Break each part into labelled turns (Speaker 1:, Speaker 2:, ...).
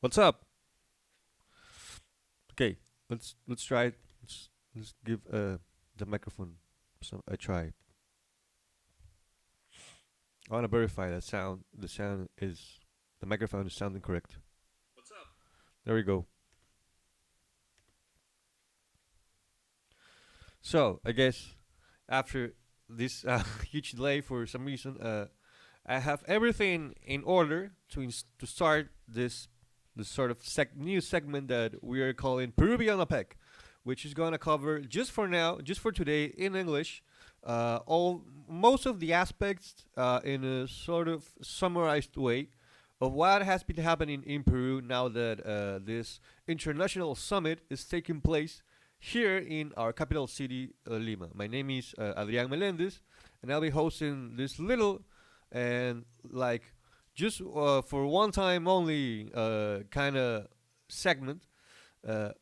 Speaker 1: What's up? Okay, let's try it. Let's give the microphone some a try. I want to verify that sound. The sound is the microphone is sounding correct. There we go. So I guess after this huge delay for some reason, I have everything in order to start this sort of new segment that we are calling Peruvian OPEC, which is gonna cover just for now, just for today in English, all most of the aspects in a sort of summarized way of what has been happening in Peru now that this international summit is taking place here in our capital city, Lima. My name is Adrian Melendez, and I'll be hosting this little and like just for one time only kind of segment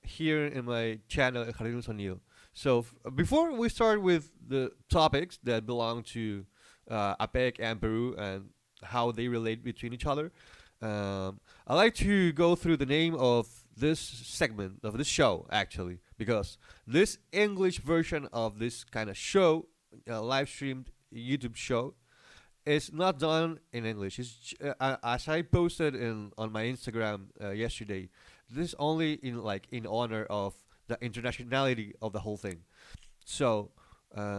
Speaker 1: here in my channel, Jardín del Sonido. So before we start with the topics that belong to APEC and Peru and how they relate between each other, I like to go through the name of this segment of this show actually because this English version of this kind of show, live streamed YouTube show, is not done in English. As I posted in on my Instagram yesterday. This is only in honor of the internationality of the whole thing. So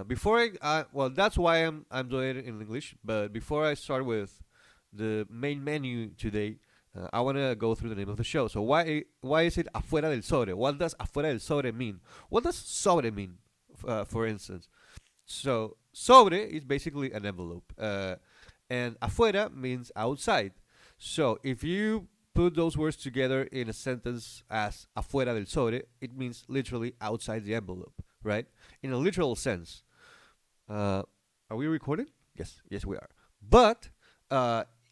Speaker 1: before well, that's why I'm doing it in English. But before I start with the main menu today, I want to go through the name of the show. So why is it Afuera del Sobre? What does Afuera del Sobre mean? What does Sobre mean, for instance? So sobre is basically an envelope, and afuera means outside. So if you put those words together in a sentence as afuera del sobre, it means literally outside the envelope, right? In a literal sense. Are we recording? Yes, yes we are. But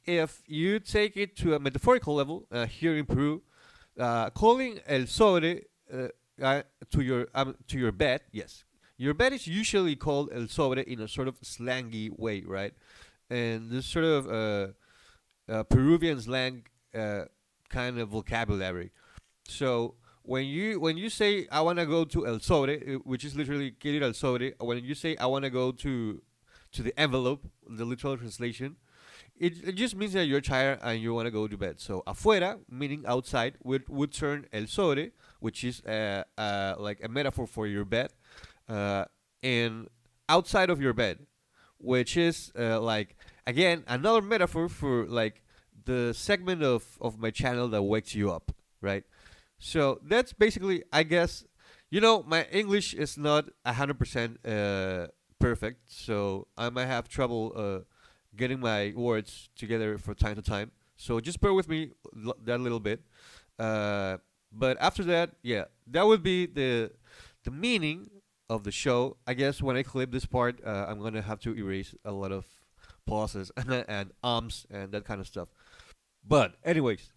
Speaker 1: if you take it to a metaphorical level, here in Peru, calling el sobre to your bed, yes, your bed is usually called el sobre in a sort of slangy way, right? And this sort of Peruvian slang kind of vocabulary. So when you say I want to go to el sobre, which is literally quiero ir al sobre, when you say I want to go to the envelope, the literal translation, it just means that you're tired and you want to go to bed. So afuera, meaning outside, would turn el sobre, which is like a metaphor for your bed, uh, and outside of your bed, which is like again another metaphor for like the segment of my channel that wakes you up, right? So that's basically, I guess, my English is not 100% perfect, so I might have trouble getting my words together from time to time. So just bear with me that little bit. But after that, yeah, that would be the meaning of the show. I guess when I clip this part, I'm gonna have to erase a lot of pauses and ums and that kind of stuff. But anyways,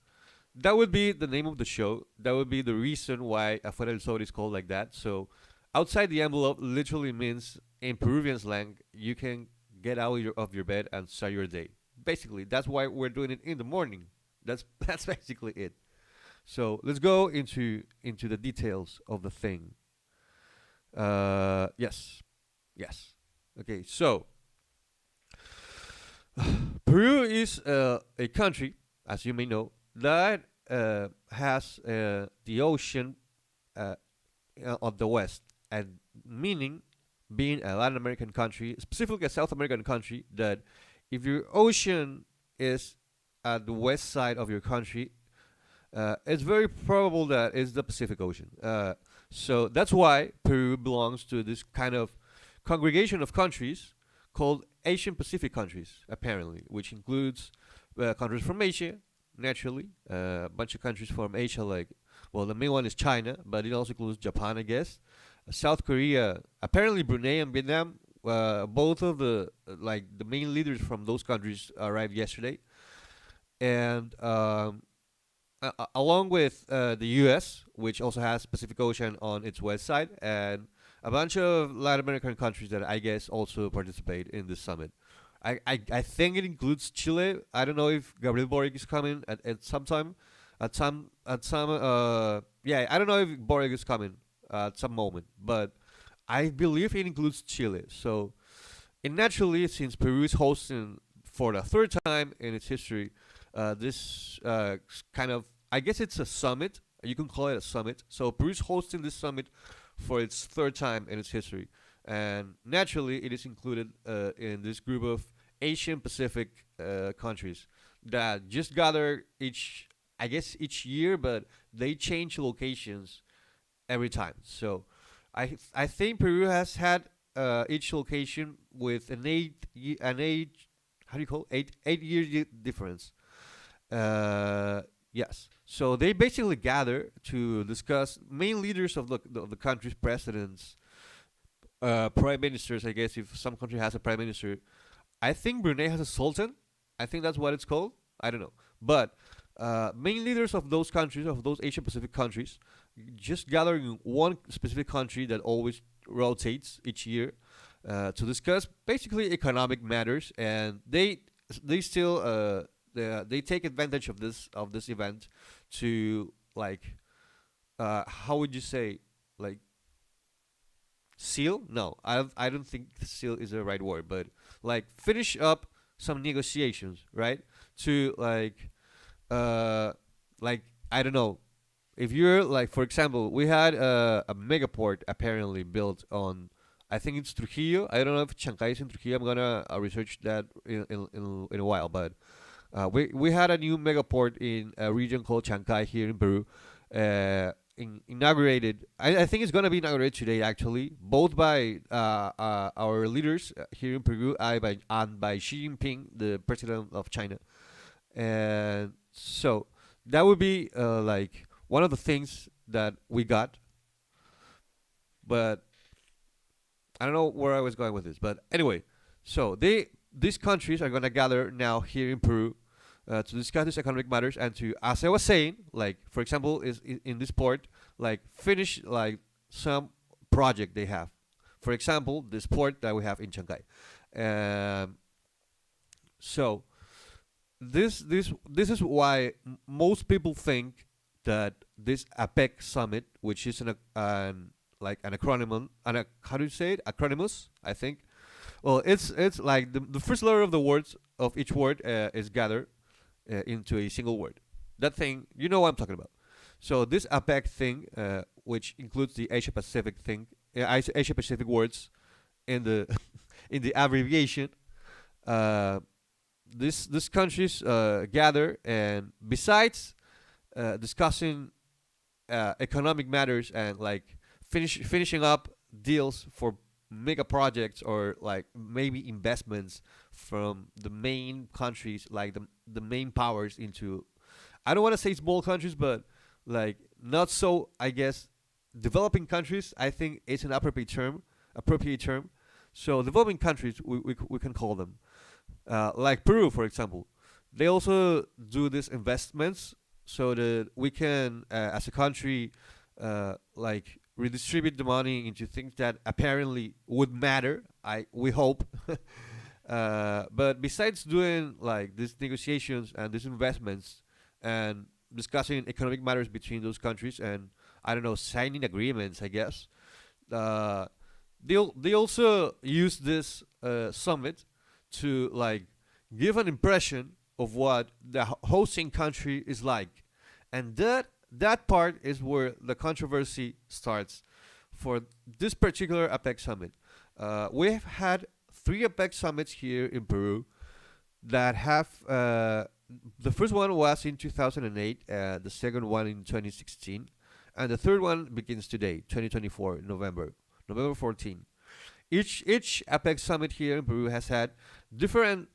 Speaker 1: that would be the name of the show. That would be the reason why Afuera del Sol is called like that. So outside the envelope literally means in Peruvian slang you can get out of your bed and start your day. Basically, that's why we're doing it in the morning. That's that's basically it. So let's go into the details of the thing. Yes, yes. Okay, so Peru is a country, as you may know, that has the ocean uh, on the west, and meaning being a Latin American country, specifically a South American country, that if your ocean is at the west side of your country, it's very probable that it's the Pacific Ocean. So that's why Peru belongs to this kind of congregation of countries called Asian Pacific countries, apparently, which includes countries from Asia, naturally, a bunch of countries from Asia, like, well, the main one is China, but it also includes Japan, I guess, South Korea, apparently Brunei and Vietnam. Both of the main leaders from those countries arrived yesterday, and along with the U.S., which also has Pacific Ocean on its west side, and a bunch of Latin American countries that I guess also participate in this summit. I think it includes Chile. I don't know if Gabriel Boric is coming at some time. Yeah, I don't know if Borg is coming at some moment, but I believe it includes Chile. So, and naturally, since Peru is hosting for the third time in its history, this kind of, I guess it's a summit. You can call it a summit. So Peru is hosting this summit for its third time in its history, and naturally, it is included in this group of Asian Pacific countries that just gather I guess, each year, but they change locations every time. So I think Peru has had each location with an eight, how do you call it? 8 year difference. Yes. So they basically gather to discuss main leaders of the country's presidents, prime ministers. I guess if some country has a prime minister, I think Brunei has a sultan. I think that's what it's called. I don't know, but main leaders of those countries, of those Asia Pacific countries, just gathering in one specific country that always rotates each year to discuss basically economic matters, and they still they take advantage of this event to, like, how would you say, like, seal? No, I don't think seal is the right word, but like finish up some negotiations, right? To uh like, I don't know, if you're like, for example, we had a megaport apparently built on, I think it's Trujillo. I don't know if Chancay is in Trujillo. I'm gonna research that in a while. But we had a new megaport in a region called Chancay here in Peru. Inaugurated. I think it's gonna be inaugurated today, actually, both by our leaders here in Peru, and by Xi Jinping, the president of China. And so that would be like one of the things that we got. But I don't know where I was going with this. But anyway, so these countries are gonna gather now here in Peru to discuss these economic matters and to, as I was saying, like, for example, in this port, like, finish like some project they have. For example, this port that we have in Shanghai. Um, so this is why most people think that this APEC summit, which is like an acronym, how do you say it? Acronymus, I think. Well, it's like the first letter of the words of each word is gathered into a single word. That thing, you know what I'm talking about. So this APEC thing, which includes the Asia Pacific thing, Asia Pacific words in the in the abbreviation, uh, these countries gather, and besides discussing economic matters and like finishing up deals for mega projects, or like maybe investments from the main countries, like the main powers, into, I don't want to say small countries, but like not so, I guess, developing countries. I think it's an appropriate term. So developing countries, we can call them, like Peru, for example. They also do these investments so that we can, as a country, like redistribute the money into things that apparently would matter. We hope. But besides doing like these negotiations and these investments and discussing economic matters between those countries, and I don't know, signing agreements, I guess, uh, they also use this summit to like give an impression of what the hosting country is like, and that part is where the controversy starts for this particular APEC summit. We've had three APEC summits here in Peru that have. The first one was in 2008, the second one in 2016, and the third one begins today, 2024, November 14. Each APEC summit here in Peru has had different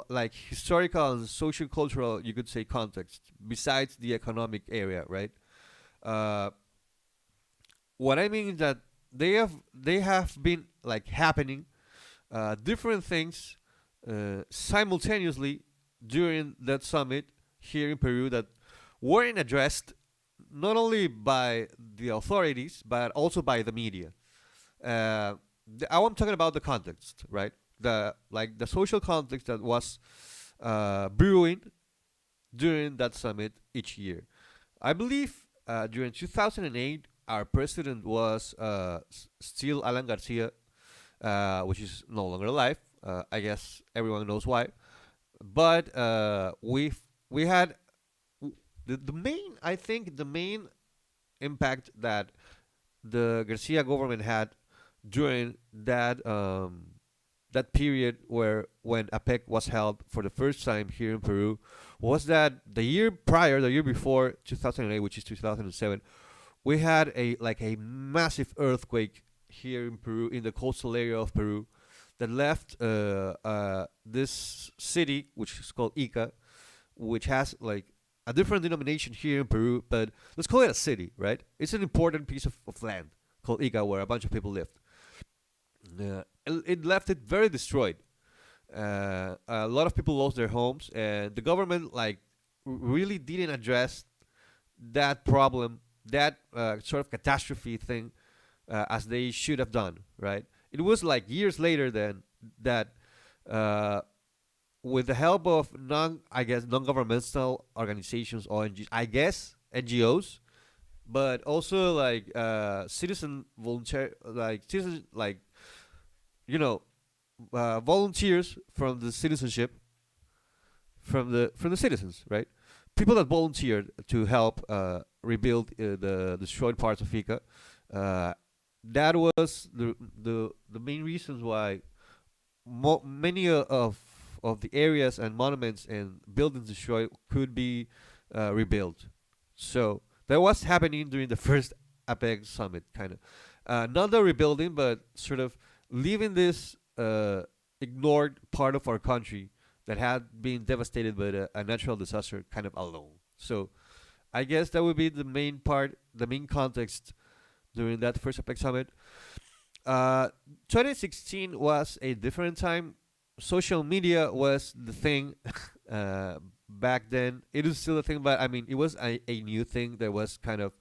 Speaker 1: like historical and social cultural, you could say, context besides the economic area, right? Uh, what I mean is that they have been like happening different things simultaneously during that summit here in Peru that weren't addressed not only by the authorities but also by the media. I'm talking about the context, right? The social context that was brewing during that summit each year. I believe during 2008, our president was still Alan Garcia, which is no longer alive. I guess everyone knows why. But we had the main, I think, the main impact that the Garcia government had during that period where when APEC was held for the first time here in Peru was that the year prior, the year before 2008, which is 2007, we had a massive earthquake here in Peru, in the coastal area of Peru, that left this city, which is called Ica, which has like a different denomination here in Peru, but let's call it a city, right? It's an important piece of land called Ica where a bunch of people lived. It left it very destroyed. A lot of people lost their homes, and the government really didn't address that problem, that sort of catastrophe thing, as they should have done. Right? It was like years later then that, with the help of I guess non-governmental organizations, ONGs, I guess NGOs, but also like citizen volunteer, like citizen, like you know, volunteers from the citizenship, from the citizens, right? People that volunteered to help rebuild the destroyed parts of Ica. Uh, that was the main reasons why many of the areas and monuments and buildings destroyed could be rebuilt. So that was happening during the first APEC summit, kind of. Not the rebuilding, but sort of leaving this ignored part of our country that had been devastated by a natural disaster kind of alone. So I guess that would be the main part, the main context during that first APEC summit. 2016 was a different time. Social media was the thing back then. It is still a thing, but I mean, it was a new thing that was kind of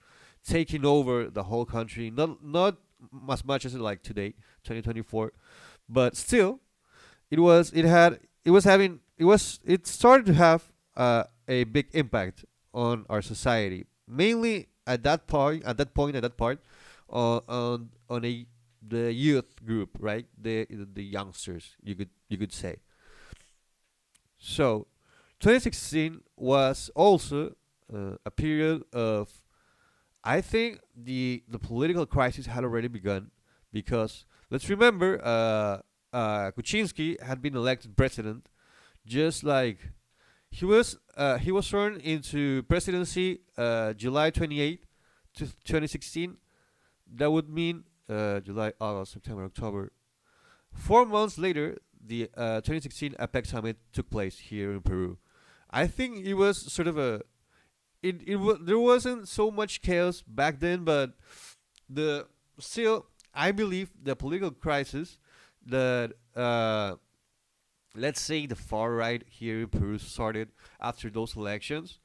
Speaker 1: taking over the whole country. Not as much as like today, 2024, but still, it started to have a big impact on our society. Mainly at that part, on the youth group, right? The youngsters, you could say. So, 2016 was also a period of, I think the political crisis had already begun, because let's remember, Kuczynski had been elected president, just like he was sworn into presidency July 28th, 2016. That would mean July, August, September, October. 4 months later, the 2016 APEC summit took place here in Peru. I think it was sort of there wasn't so much chaos back then, but the still, I believe the political crisis that, let's say, the far right here in Peru started after those elections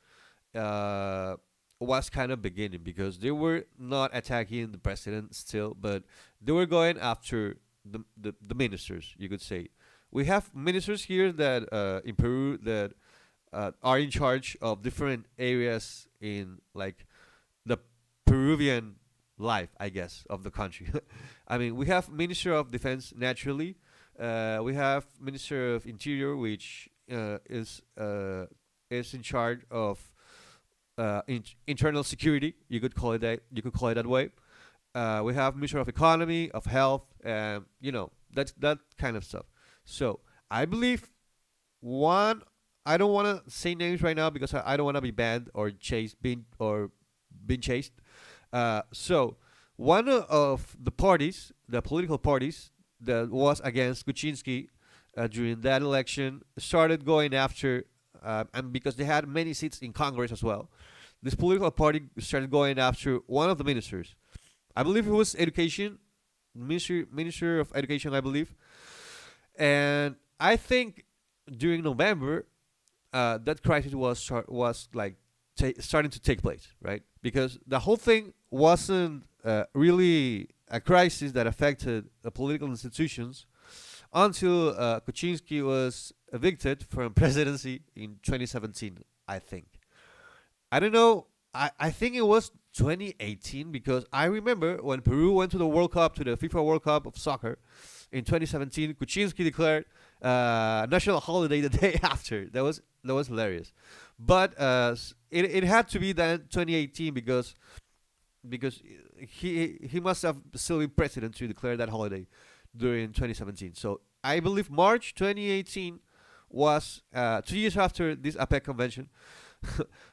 Speaker 1: uh, was kind of beginning, because they were not attacking the president still, but they were going after the ministers, you could say. We have ministers here that, in Peru, that are in charge of different areas in like the Peruvian life, I guess, of the country. I mean, we have Minister of Defense naturally. We have Minister of Interior, which is in charge of internal security. You could call it that. You could call it that way. We have Minister of Economy, of Health, that kind of stuff. So I believe one. I don't want to say names right now because I don't want to be banned or been chased. So one of the parties, the political parties that was against Kuczynski during that election, started going after, and because they had many seats in Congress as well, this political party started going after one of the ministers. I believe it was Education, Minister of Education, I believe. And I think during November, that crisis was like starting to take place, right? Because the whole thing wasn't really a crisis that affected the political institutions until Kuczynski was evicted from presidency in 2017, I think. I don't know I think it was 2018 because I remember when Peru went to the World Cup, to the FIFA World Cup of soccer in 2017. Kuczynski declared national holiday the day after. That was hilarious, but it had to be then 2018 because he must have still been president to declare that holiday during 2017. So I believe March 2018 was 2 years after this APEC convention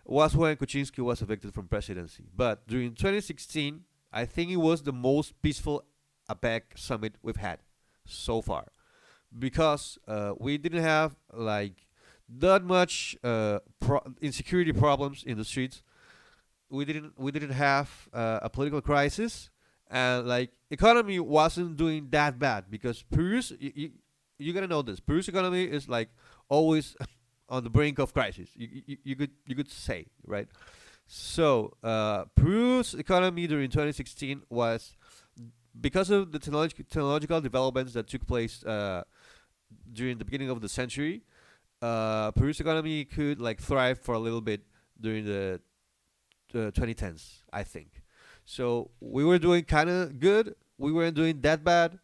Speaker 1: was when Kuczynski was evicted from presidency. But during 2016, I think it was the most peaceful APEC summit we've had so far because we didn't have like that much insecurity problems in the streets. We didn't have a political crisis, and like economy wasn't doing that bad because Peru's you gotta know this. Peru's economy is like always on the brink of crisis. You could say, right. So Peru's economy during 2016 was because of the technological developments that took place during the beginning of the century. Peru's economy could like thrive for a little bit during the 2010s, I think. So we were doing kind of good. We weren't doing that bad.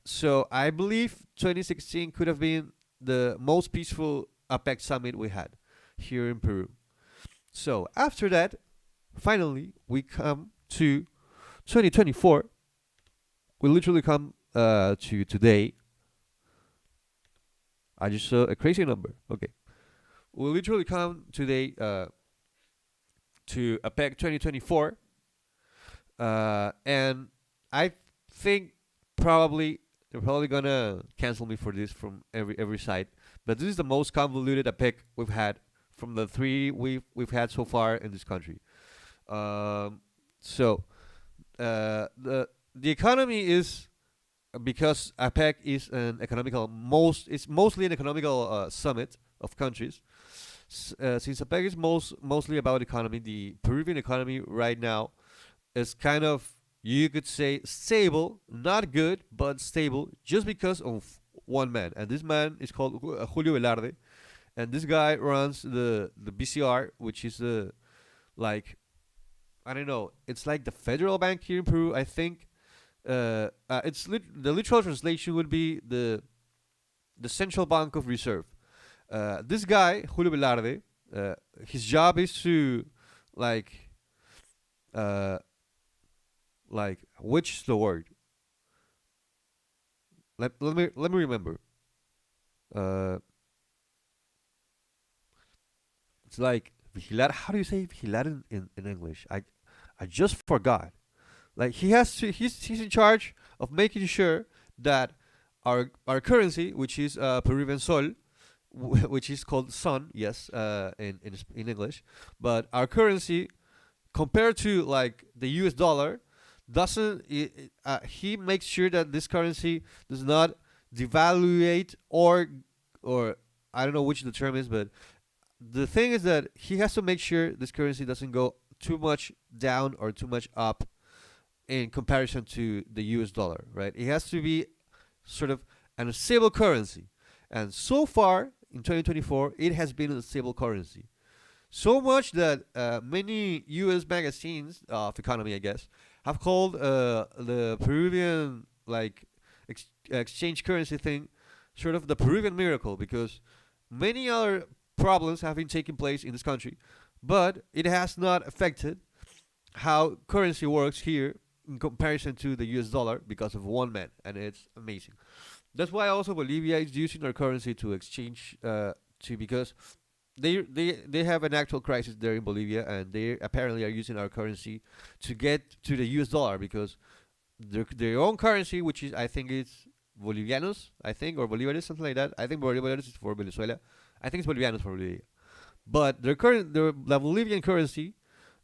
Speaker 1: So I believe 2016 could have been the most peaceful APEC summit we had here in Peru. So after that, finally, we come to 2024. We literally come to today. I just saw a crazy number. Okay. We literally come today to APEC 2024. And I think probably they're probably gonna cancel me for this from every side. But this is the most convoluted APEC we've had from the three we've had so far in this country. So the economy is because APEC is an economical it's mostly an economical summit of countries. Since APEC is mostly about economy, the Peruvian economy right now is kind of, you could say, stable, not good, but stable, just because of one man, and this man is called Julio Velarde, and this guy runs the BCR, which is the like, I don't know, it's like the federal bank here in Peru, I think. The literal translation would be the central bank of reserve. This guy Julio Velarde, his job is to like which is the word? Let me remember. It's like vigilar. How do you say vigilar in English? I just forgot. Like he's in charge of making sure that our currency, which is Peruvian sol, which is called son, yes, in English, but our currency compared to like the US dollar doesn't he makes sure that this currency does not devaluate or I don't know which the term is, but the thing is that he has to make sure this currency doesn't go too much down or too much up in comparison to the US dollar, right? It has to be sort of an stable currency. And so far in 2024, it has been a stable currency. So much that many US magazines of economy, I guess, have called the Peruvian like exchange currency thing sort of the Peruvian miracle, because many other problems have been taking place in this country, but it has not affected how currency works here in comparison to the US dollar because of one man, and it's amazing. That's why also Bolivia is using our currency to exchange to, because they have an actual crisis there in Bolivia, and they apparently are using our currency to get to the US dollar, because their own currency, which is I think it's Bolivianos, I think, or Bolivares, something like that. I think Bolivares is for Venezuela. I think it's Bolivianos for Bolivia. But the Bolivian currency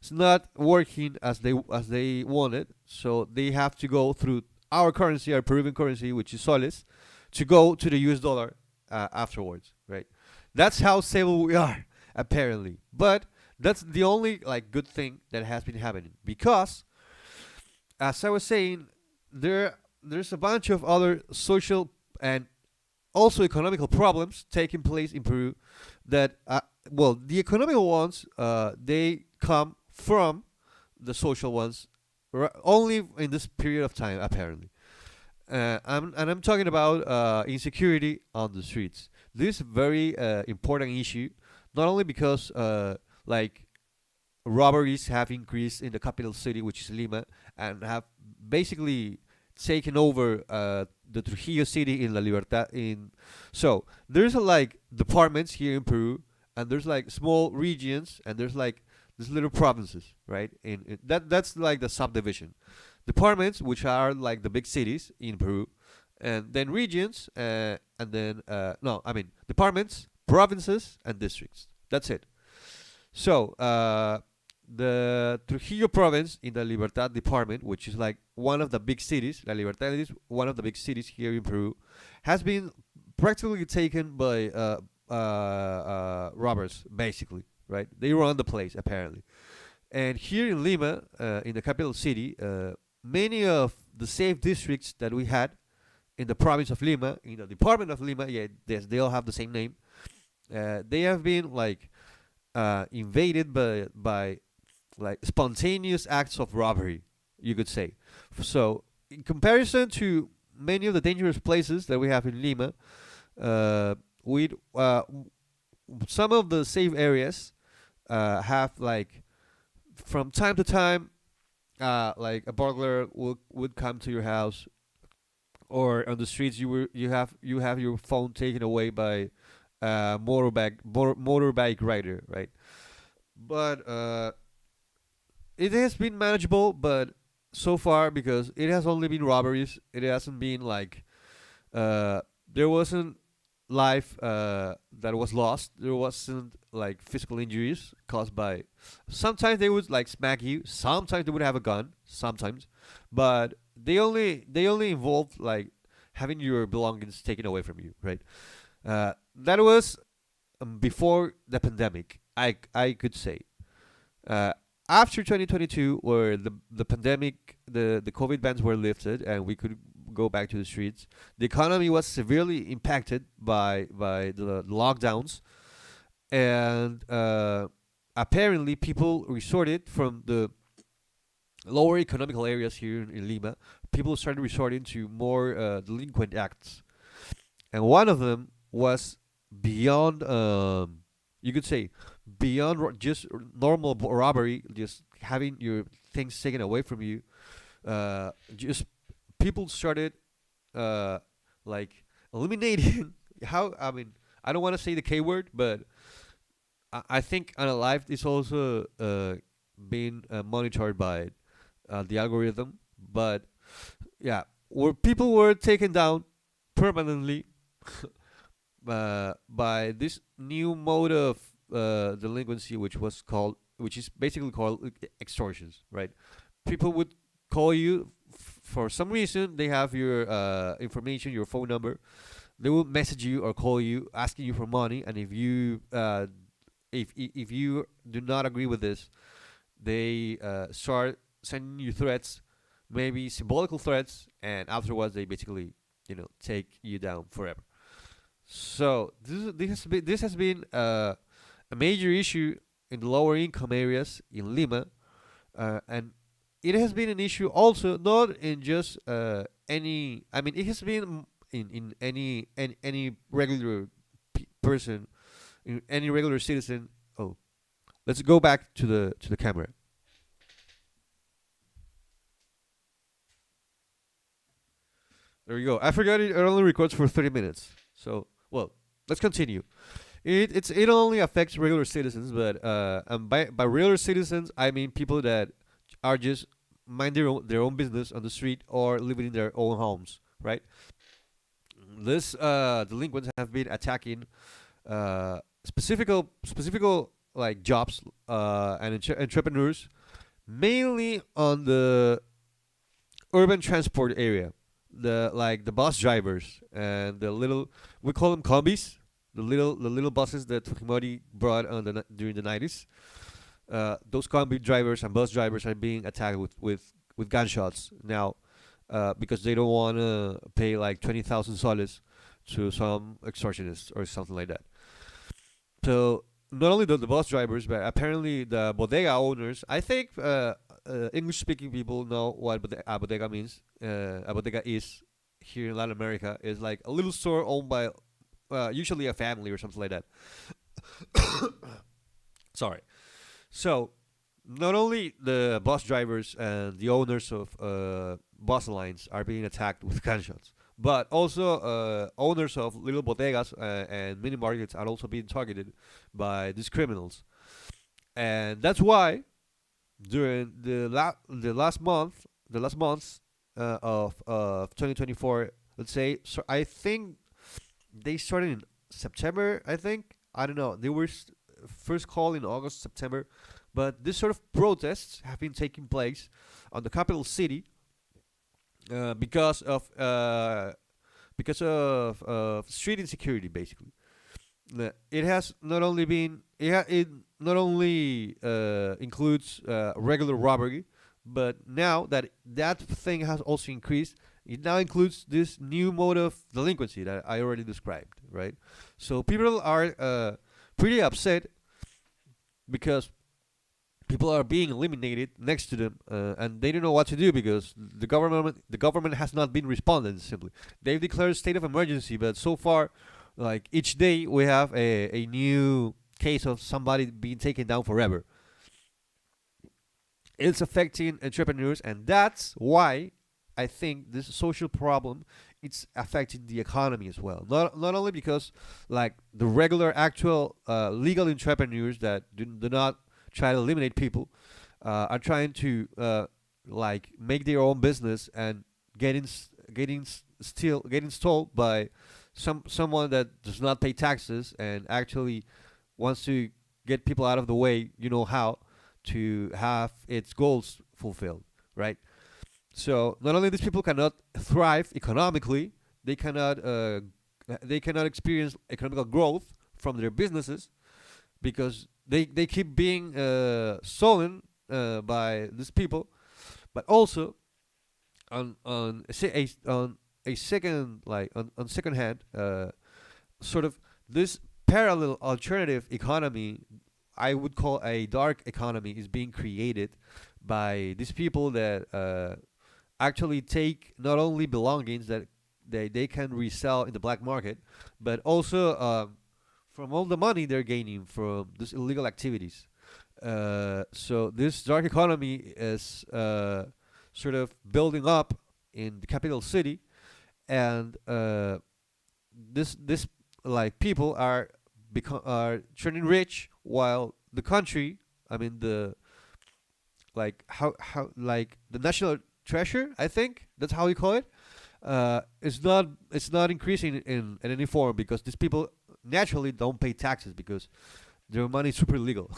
Speaker 1: is not working as they wanted, so they have to go through our currency, our Peruvian currency, which is soles, to go to the US dollar afterwards, right? That's how stable we are, apparently. But that's the only like good thing that has been happening, because, as I was saying, there's a bunch of other social and also economical problems taking place in Peru that, well, the economical ones, they come from the social ones, only in this period of time, apparently. I'm talking about insecurity on the streets. This is a very important issue, not only because like robberies have increased in the capital city, which is Lima, and have basically taken over the Trujillo city in La Libertad. So there's like departments here in Peru, and there's like small regions, and there's like these little provinces, right? That's like the subdivision. Departments, which are like the big cities in Peru, and then regions, and then no, I mean departments, provinces, and districts. That's it. So the Trujillo province in the Libertad department, which is like one of the big cities, La Libertad is one of the big cities here in Peru, has been practically taken by robbers, basically, right? They run the place, apparently. And here in Lima, in the capital city, many of the safe districts that we had in the province of Lima, in the department of Lima, yeah, they all have the same name. They have been like invaded by like spontaneous acts of robbery, you could say. So, in comparison to many of the dangerous places that we have in Lima, we some of the safe areas have like from time to time, like a burglar would come to your house, or on the streets you have your phone taken away by motorbike rider, right? But it has been manageable, but so far because it has only been robberies, it hasn't been like there wasn't life that was lost. There wasn't like physical injuries caused by. Sometimes they would like smack you. Sometimes they would have a gun. Sometimes, but they only involved like having your belongings taken away from you, right? That was before the pandemic. I could say. Uh, After 2022, where the pandemic, the COVID bans were lifted and we could go back to the streets, the economy was severely impacted by the lockdowns, and apparently people resorted from the lower economical areas here in Lima. People started resorting to more delinquent acts, and one of them was beyond, you could say, beyond just normal robbery, just having your things taken away from you. Just people started uh, like eliminating how, I mean, I don't want to say the K word, but I think unalive is also being monitored by the algorithm. But yeah, where people were taken down permanently by this new mode of delinquency, which is basically called extortions, right? People would call you for some reason. They have your information, your phone number. They will message you or call you asking you for money, and if you do not agree with this, they start sending you threats, maybe symbolical threats, and afterwards they basically take you down forever. So this has been a major issue in the lower income areas in Lima, and it has been an issue also not in just any. I mean, it has been in any regular person, in any regular citizen. Oh, let's go back to the camera. There we go. I forgot it only records for 30 minutes. So well, let's continue. It only affects regular citizens, but and by regular citizens I mean people that are just mind their own business on the street or living in their own homes, right? This delinquents have been attacking specific like jobs and entrepreneurs, mainly on the urban transport area. The bus drivers and the little, we call them combis, the little buses that Fujimori brought during the 90s. Those combi drivers and bus drivers are being attacked with gunshots now, because they don't want to pay like 20,000 soles to some extortionists or something like that. So not only the bus drivers, but apparently the bodega owners. I think English speaking people know what a bodega means. A bodega is here in Latin America is like a little store owned by usually a family or something like that. Sorry. So not only the bus drivers and the owners of bus lines are being attacked with gunshots, but also owners of little bodegas and mini markets are also being targeted by these criminals. And that's why during the last month, the last months of 2024, let's say, so I think they started in September. I think I don't know. They were first called in August, September, but this sort of protests have been taking place on the capital city uh, because of uh, because of street insecurity, basically. It has not only been it not only includes regular robbery, but now that that thing has also increased, it now includes this new mode of delinquency that I already described, right? So people are pretty upset because people are being eliminated next to them, and they don't know what to do because the government has not been responding. Simply, they've declared state of emergency, but so far, like each day, we have a new case of somebody being taken down forever. It's affecting entrepreneurs, and that's why I think this social problem it's affecting the economy as well. Not only because like the regular actual legal entrepreneurs that do not try to eliminate people are trying to like make their own business and getting stalled by someone that does not pay taxes and actually wants to get people out of the way. You know how to have its goals fulfilled, right? So not only these people cannot thrive economically, they cannot experience economical growth from their businesses because they keep being stolen by these people. But also on a second on second hand, sort of this parallel alternative economy I would call a dark economy is being created by these people that actually take not only belongings that they can resell in the black market, but also from all the money they're gaining from these illegal activities. So this dark economy is sort of building up in the capital city, and this like people are turning rich while the country, I mean the like how like the national treasure, I think that's how we call it, it's not increasing in any form because these people naturally don't pay taxes because their money is super legal.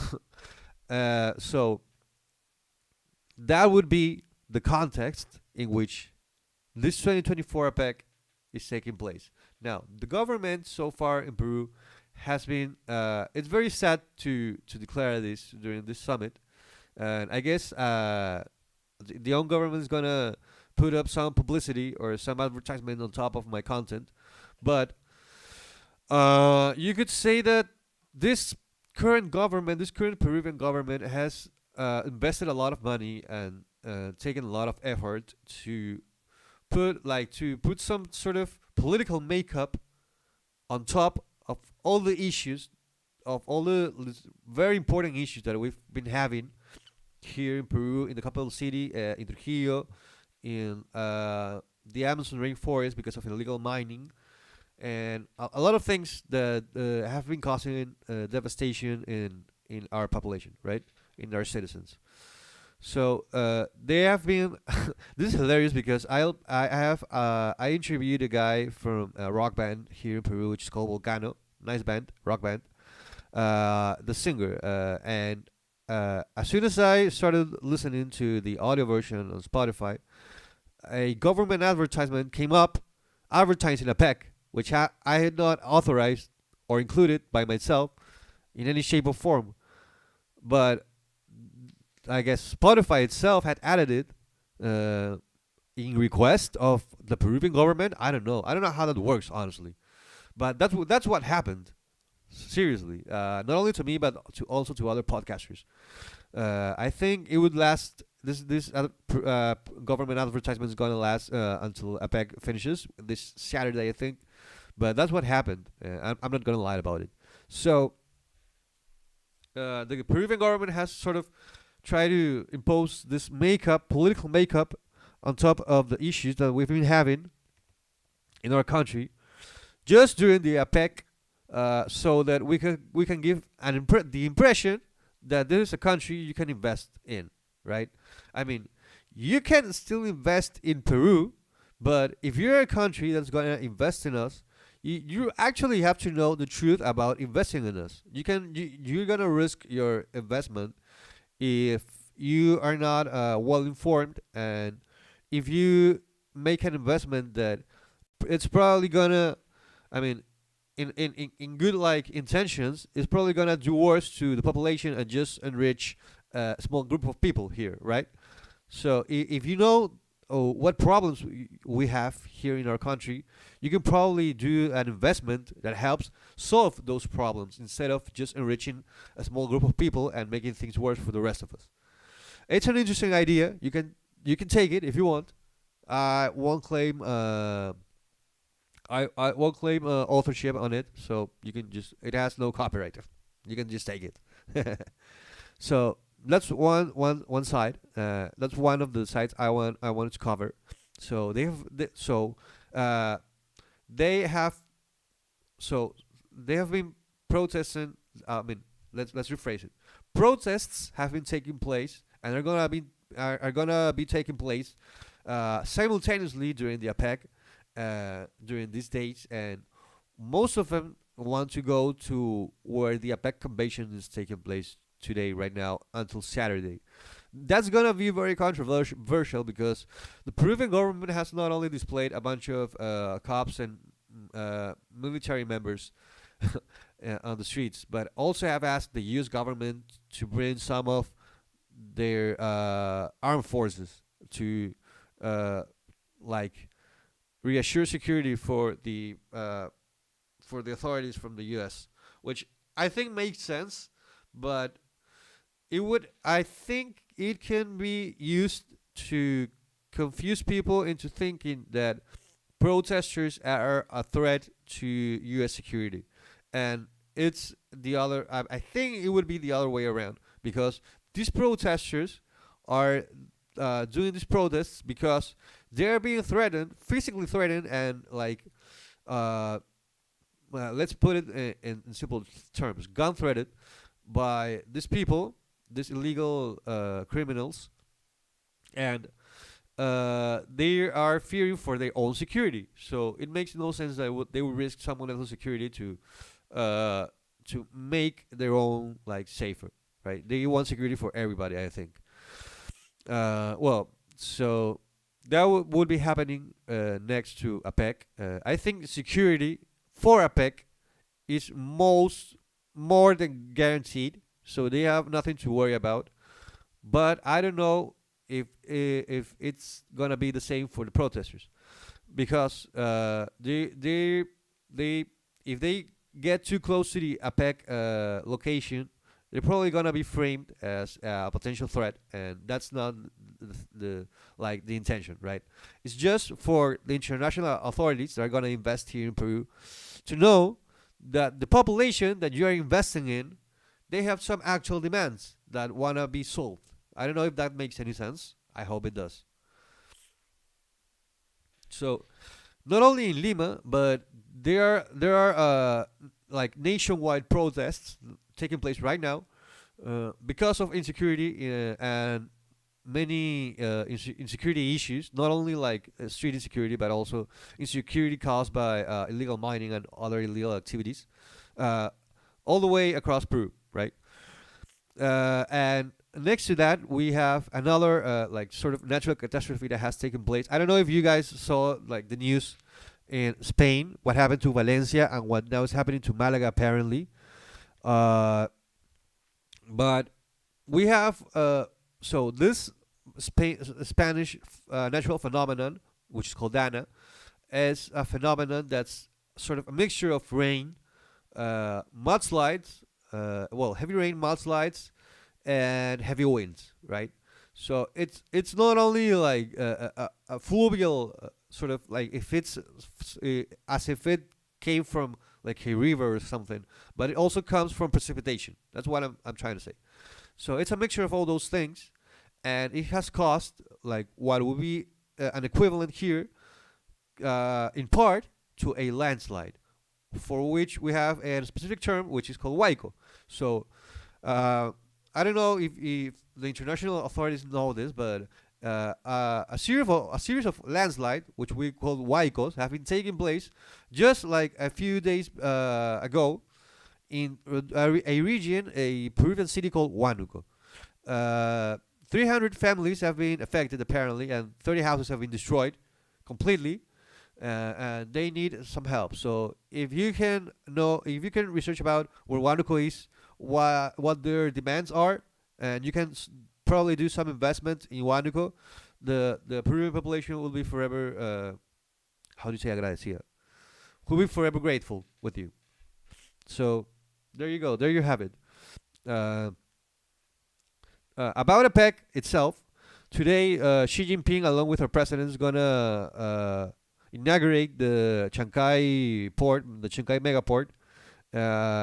Speaker 1: So that would be the context in which this 2024 APEC is taking place. Now, the government so far in Peru has been. It's very sad to declare this during this summit, and I guess the own government is gonna put up some publicity or some advertisement on top of my content, but you could say that this this current Peruvian government, has invested a lot of money and taken a lot of effort to put some sort of political makeup on top of all the issues of all the very important issues that we've been having here in Peru, in the capital city, in Trujillo, in the Amazon rainforest because of illegal mining, and a lot of things that have been causing devastation in our population, right, in our citizens. So they have been. This is hilarious because I interviewed a guy from a rock band here in Peru, which is called Volcano. Nice band, rock band. The singer, and as soon as I started listening to the audio version on Spotify, a government advertisement came up advertising a PEC, which I had not authorized or included by myself in any shape or form. But I guess Spotify itself had added it in request of the Peruvian government. I don't know. I don't know how that works, honestly. But that's what happened. Seriously, not only to me but to also to other podcasters. I think it would last. Government advertisement is gonna last until APEC finishes this Saturday, I think. But that's what happened. I'm not gonna lie about it. So the Peruvian government has sort of tried to impose this political makeup, on top of the issues that we've been having in our country, just during the APEC, so that we can give the impression that this is a country you can invest in, right? I mean, you can still invest in Peru, but if you're a country that's gonna invest in us, you actually have to know the truth about investing in us. You're gonna risk your investment if you are not well informed, and if you make an investment that it's probably gonna, I mean, in good like intentions, it's probably gonna do worse to the population and just enrich a small group of people here, right? So if you know, what problems we have here in our country, you can probably do an investment that helps solve those problems instead of just enriching a small group of people and making things worse for the rest of us. It's an interesting idea. You can take it if you want. I won't claim I won't claim authorship on it, so you can just, it has no copyright. You can just take it. So that's one side. That's one of the sides I wanted to cover. So uh, they have so they have been protesting. I mean, let's rephrase it. Protests have been taking place, and are gonna be taking place simultaneously during the APEC, during these days, and most of them want to go to where the APEC convention is taking place today, right now, until Saturday. That's gonna be very controversial because the Peruvian government has not only displayed a bunch of cops and military members on the streets, but also have asked the U.S. government to bring some of their armed forces to like reassure security for the authorities from the U.S., which I think makes sense, but I think it can be used to confuse people into thinking that protesters are a threat to U.S. security, and it's the other. I think it would be the other way around, because these protesters are doing these protests because they're being threatened, physically threatened, and like, well, let's put it in simple terms, gun threatened by these people, these illegal criminals, and they are fearing for their own security. So it makes no sense that they would risk someone else's security uh, to make their own like safer, right? They want security for everybody, I think. Well, so that would be happening next to APEC. I think security for APEC is more than guaranteed, so they have nothing to worry about. But I don't know if it's gonna be the same for the protesters, because they if they get too close to the APEC location, they're probably gonna be framed as a potential threat, and that's not the intention, right? It's just for the international authorities that are gonna invest here in Peru to know that the population that you are investing in, they have some actual demands that wanna be solved. I don't know if that makes any sense. I hope it does. So not only in Lima, but there are like nationwide protests taking place right now because of insecurity and many insecurity issues. Not only like street insecurity, but also insecurity caused by illegal mining and other illegal activities, uh, all the way across Peru, right? And next to that, we have another like sort of natural catastrophe that has taken place. I don't know if you guys saw like the news in Spain, what happened to Valencia and what now is happening to Malaga, apparently. Uh, but we have so this Spanish natural phenomenon, which is called Dana, is a phenomenon that's sort of a mixture of rain, mudslides, heavy rain, mudslides, and heavy winds, right? So it's not only like a fluvial sort of like if it's as if it came from like a river or something, but it also comes from precipitation. That's what I'm trying to say. So it's a mixture of all those things, and it has caused like what would be an equivalent here, in part, to a landslide, for which we have a specific term which is called Waiko. So I don't know if the international authorities know this, but a series of landslides, which we call Waikos, have been taking place just like a few days ago in a region, a Peruvian city called Huánuco. Uh, 300 families have been affected apparently, and 30 houses have been destroyed completely, and they need some help. So if you can research about where Huánuco is, what their demands are, and you can probably do some investment in Huánuco, the Peruvian population will be forever. How do you say agradecida? Will be forever grateful with you. So there you go. There you have it. Uh, about APEC itself, today Xi Jinping, along with our president, is gonna inaugurate the Chancay port, the Chancay mega port,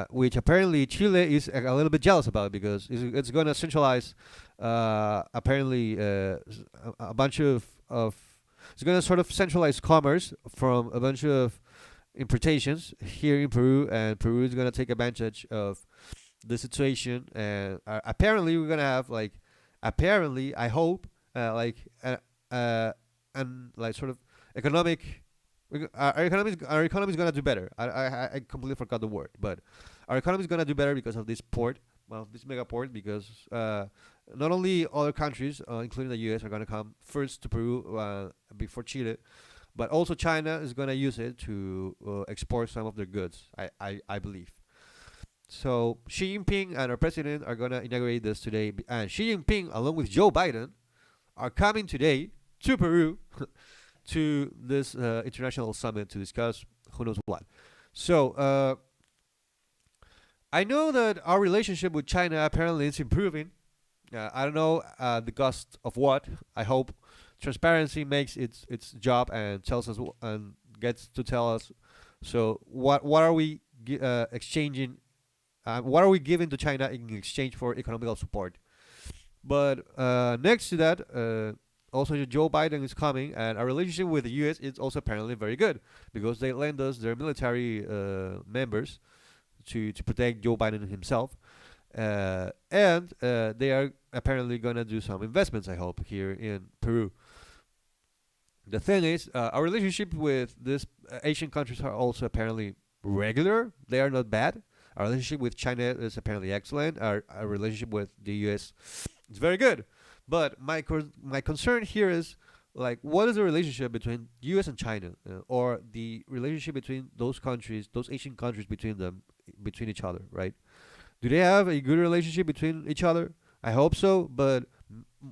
Speaker 1: which apparently Chile is a little bit jealous about because it's going to centralize, apparently, a bunch of it's going to sort of centralize commerce from a bunch of importations here in Peru, and Peru is going to take advantage of the situation. And apparently, we're going to have like, apparently, I hope, and like sort of economic. Our economy is gonna do better. I completely forgot the word, but our economy is gonna do better because of this port, well, this mega port, because not only other countries, including the U.S., are gonna come first to Peru before Chile, but also China is gonna use it to export some of their goods. I believe. So Xi Jinping and our president are gonna inaugurate this today, and Xi Jinping, along with Joe Biden, are coming today to Peru to this international summit to discuss who knows what. So I know that our relationship with China apparently is improving. I don't know the cost of what. I hope transparency makes its job and tells us and gets to tell us. So what are we exchanging? What are we giving to China in exchange for economical support? But next to that, also Joe Biden is coming, and our relationship with the U.S. is also apparently very good because they lend us their military members to protect Joe Biden himself, and they are apparently gonna do some investments. I hope here in Peru. The thing is, our relationship with these Asian countries are also apparently regular. They are not bad. Our relationship with China is apparently excellent. Our relationship with the U.S. is very good. But my concern here is like, what is the relationship between U.S. and China, or the relationship between those countries, those Asian countries between them, between each other, right? Do they have a good relationship between each other? I hope so, but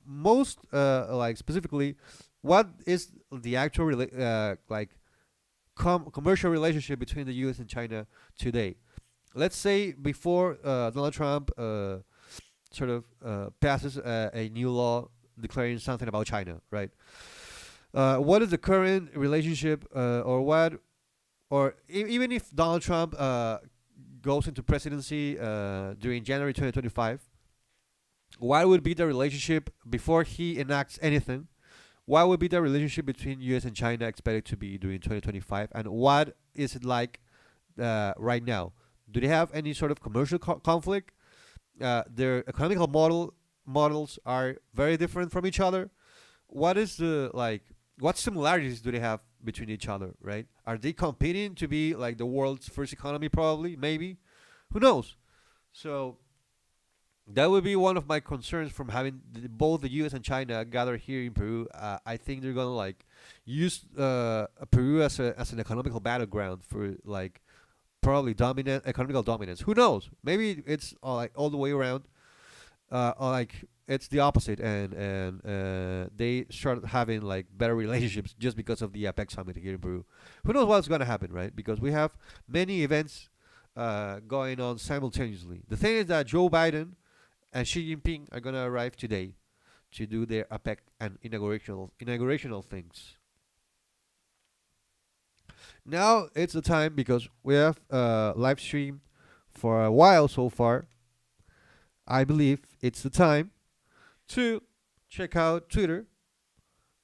Speaker 1: most like specifically, what is the actual commercial relationship between the U.S. and China today? Let's say before Donald Trump passes a new law declaring something about China, right? What is the current relationship, or what, or even if Donald Trump goes into presidency during January 2025, what would be the relationship before he enacts anything? What would be the relationship between U.S. and China expected to be during 2025, and what is it like right now? Do they have any sort of commercial conflict? Their economical models are very different from each other. What is the like? What similarities do they have between each other? Right? Are they competing to be like the world's first economy? Probably, maybe. Who knows? So that would be one of my concerns from having both the U.S. and China gather here in Peru. I think they're gonna like use Peru as an economical battleground for like probably dominant economical dominance. Who knows? Maybe it's like all the way around. Or like it's the opposite, and they start having like better relationships just because of the APEC summit here in Peru. Who knows what's gonna happen, right? Because we have many events going on simultaneously. The thing is that Joe Biden and Xi Jinping are gonna arrive today to do their APEC and inaugurational things. Now it's the time because we have live stream for a while so far. I believe it's the time to check out Twitter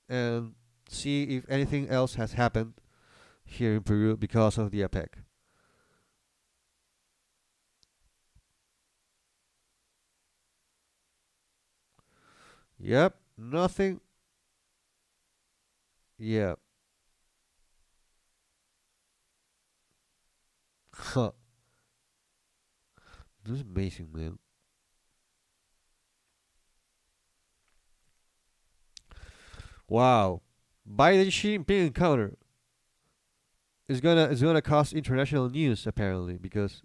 Speaker 1: and see if anything else has happened here in Peru because of the APEC. Yep, nothing. Yeah. Huh. This is amazing, man. Wow. Biden Xi Jinping encounter is gonna cause international news apparently because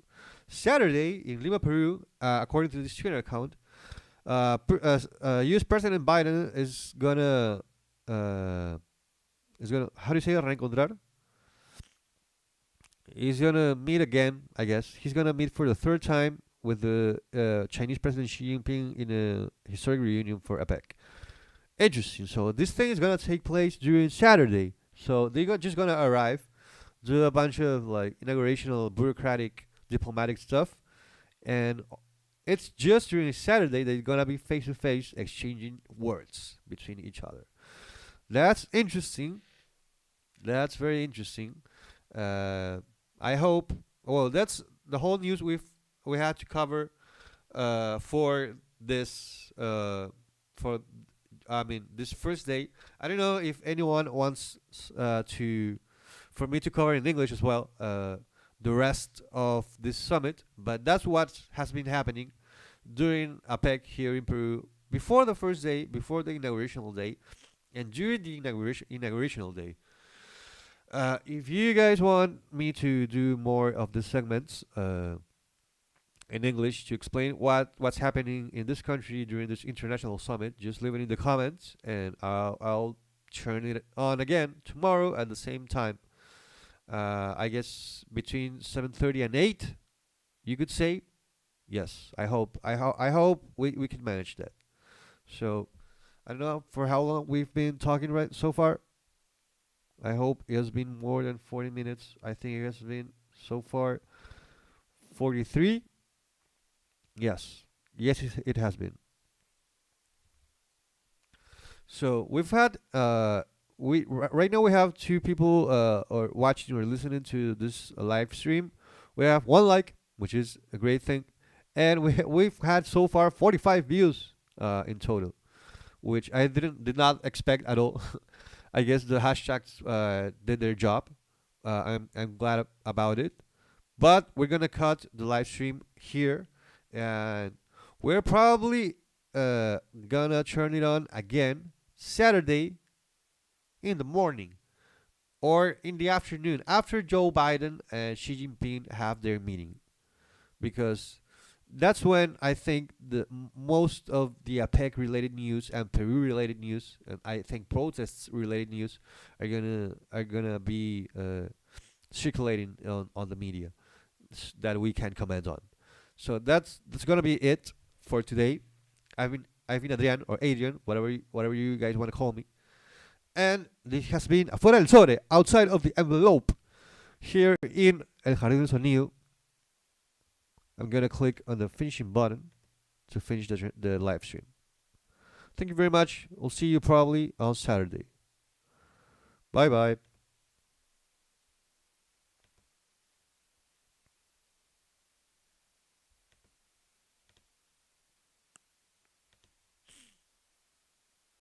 Speaker 1: Saturday in Lima, Peru, according to this Twitter account, U.S. President Biden uh, is gonna how do you say it? Reencontrar? He's gonna meet again. I guess he's gonna meet for the third time with the Chinese President Xi Jinping in a historic reunion for APEC. Interesting. So this thing is gonna take place during Saturday. So just gonna arrive, do a bunch of like inaugurational, bureaucratic, diplomatic stuff, and it's just during Saturday they're gonna be face to face exchanging words between each other. That's interesting. That's very interesting. Uh, I hope. Well, that's the whole news we had to cover for this for I mean this first day. I don't know if anyone wants to for me to cover in English as well the rest of this summit, but that's what has been happening during APEC here in Peru before the first day, before the inaugurational day, and during the inaugurational day. If you guys want me to do more of the segments in English to explain what's happening in this country during this international summit, just leave it in the comments, and I'll turn it on again tomorrow at the same time. I guess between 7:30 and 8, you could say. Yes, I hope we can manage that. So I don't know for how long we've been talking right so far. I hope it has been more than 40 minutes. I think it has been so far 43. Yes. Yes, it has been. So we've had right now we have two people or watching or listening to this live stream. We have one like, which is a great thing, and we've had so far 45 views in total, which I did not expect at all. I guess the hashtags did their job. I'm glad about it. But we're gonna cut the live stream here, and we're probably gonna turn it on again Saturday in the morning or in the afternoon after Joe Biden and Xi Jinping have their meeting, because that's when I think the most of the APEC related news and Peru related news, and I think protests related news are gonna be circulating on the media that we can comment on. So that's gonna be it for today. I've been Adrian or Adrian, whatever you guys want to call me, and this has been Afuera del Sobre, outside of the envelope, here in El Jardín del Sonido. I'm gonna click on the finishing button to finish the live stream. Thank you very much. We'll see you probably on Saturday. Bye bye.